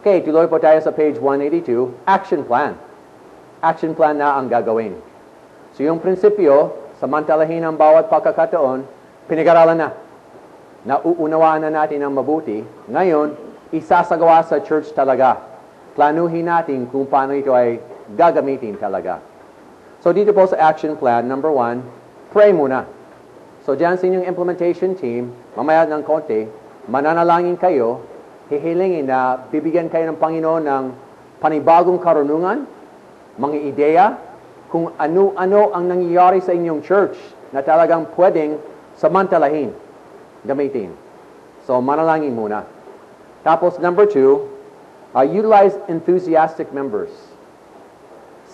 Okay, tuloy po tayo sa page 182, action plan. Action plan na ang gagawin. So yung prinsipyo, samantalahin ang bawat pagkakataon, pinag-aralan na. Nauunawaan na natin ang mabuti. Ngayon, isasagawa sa church talaga. Planuhin natin kung paano ito ay gagamitin talaga. So dito po sa action plan, number 1, pray muna. So dyan sa inyong implementation team, mamaya ng konti, mananalangin kayo, hihilingin na bibigyan kayo ng Panginoon ng panibagong karunungan, mga ideya, kung ano-ano ang nangyayari sa inyong church na talagang pwedeng samantalahin, gamitin. So manalangin muna. Tapos number 2, utilize enthusiastic members.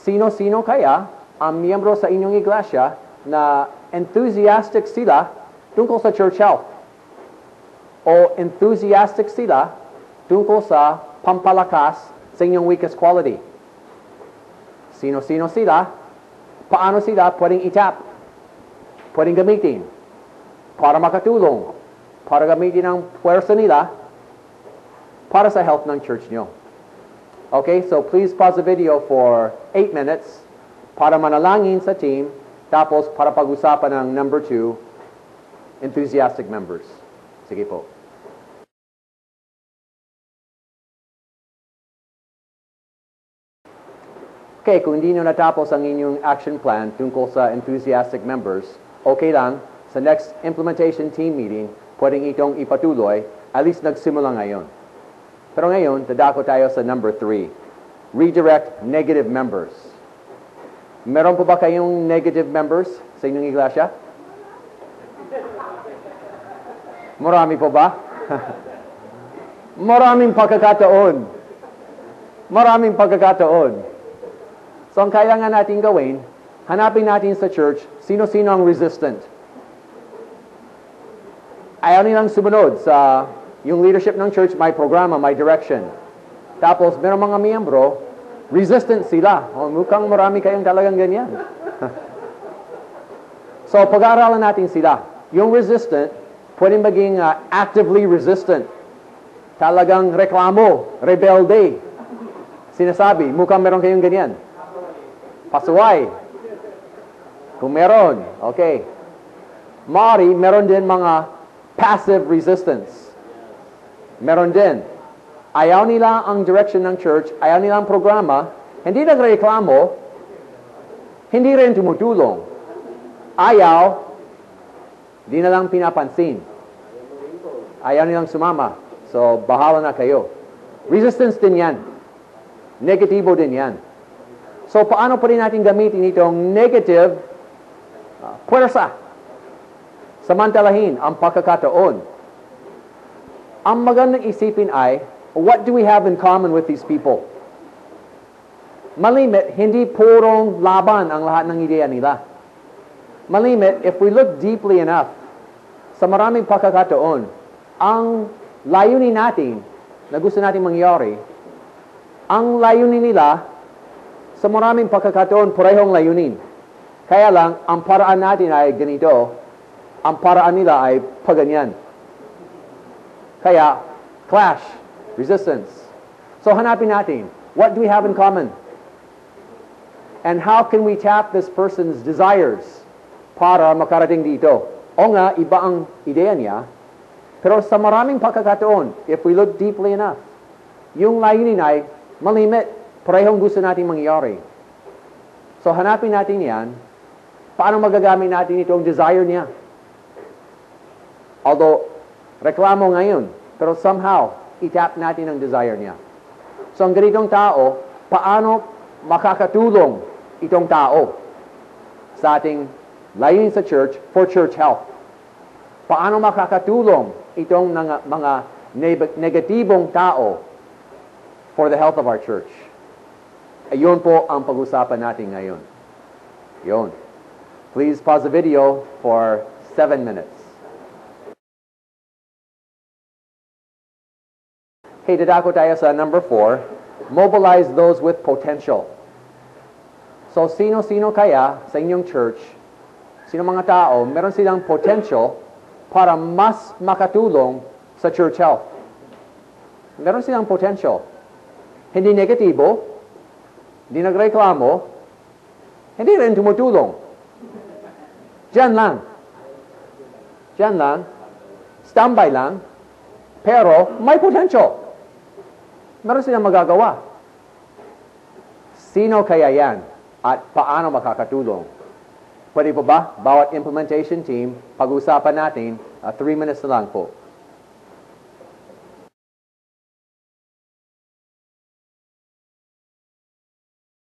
Sino-sino kaya ang miyembro sa inyong iglesia na enthusiastic sila tungkol sa church health? O enthusiastic sila tungkol sa pampalakas sa inyong weakest quality? Sino-sino sila? Paano sila pwedeng itap? Pwedeng gamitin? Para makatulong? Para gamitin ang puwersa nila para sa health ng church nyo. Okay, so please pause the video for 8 minutes para manalangin sa team, tapos para pag-usapan ng number 2, enthusiastic members. Sige po. Okay, kung hindi nyo natapos ang inyong action plan tungkol sa enthusiastic members, okay lang, sa next implementation team meeting, pwedeng itong ipatuloy, at least nagsimula ngayon. Pero ngayon, dadako tayo sa number 3, redirect negative members. Meron po ba kayong negative members sa inyong iglesia? Marami po ba? Maraming pagkakataon. Maraming pagkakataon. So ang kailangan natin gawin, hanapin natin sa church, sino-sino ang resistant. Ayaw nilang sumunod sa yung leadership ng church, may programa, may direction. Tapos, meron mga miyembro, resistant sila. O, mukhang marami kayong talagang ganyan. So, pag-aaralan natin sila. Yung resistant, pwedeng maging actively resistant. Talagang reklamo, rebelde. Sinasabi, mukhang meron kayong ganyan. Pasuway. Kung meron, okay. Mari, meron din mga passive resistance. Meron din. Ayaw nila ang direction ng church, ayaw nila ang programa, hindi nagreklamo, hindi rin tumutulong. Ayaw, di na lang pinapansin. Ayaw nilang sumama. So, bahala na kayo. Resistance din yan. Negatibo din yan. So, paano pa rin natin gamitin itong negative puwersa? Samantalahin ang pagkakataon. Ang magandang isipin ay, what do we have in common with these people? Malimit, hindi purong laban ang lahat ng ideya nila. Malimit, if we look deeply enough, sa maraming pagkakataon, ang layunin natin na gusto natin mangyari, ang layunin nila, sa maraming pagkakataon, parehong layunin. Kaya lang, ang paraan natin ay ganito, ang paraan nila ay paganyan. Kaya, clash, resistance. So hanapin natin, what do we have in common? And how can we tap this person's desires para makarating dito? O nga, iba ang ideya niya, pero sa maraming pagkakataon, if we look deeply enough, yung layunin ay malimit, parehong gusto natin mangyari. So hanapin natin yan, paano magagamit natin itong desire niya? Although, reklamo ngayon, pero somehow, itap natin ang desire niya. So ang ganitong tao, paano makakatulong itong tao sa ating layunin sa church for church health? Paano makakatulong itong mga negatibong tao for the health of our church? Ayun po ang pag-usapan natin ngayon. Yun. Please pause the video for 7 minutes. Okay, dadako tayo sa number 4, mobilize those with potential. So, sino-sino kaya sa inyong church, sino mga tao, meron silang potential para mas makatulong sa church health. Meron silang potential. hindi negatibo, hindi nagreklamo, hindi rin tumutulong. Diyan lang. Diyan lang. Standby lang. Pero may potential. Meron silang magagawa. Sino kaya yan? At paano makakatulong? Pwede po ba? Bawat implementation team, pag-usapan natin, 3 minutes na lang po.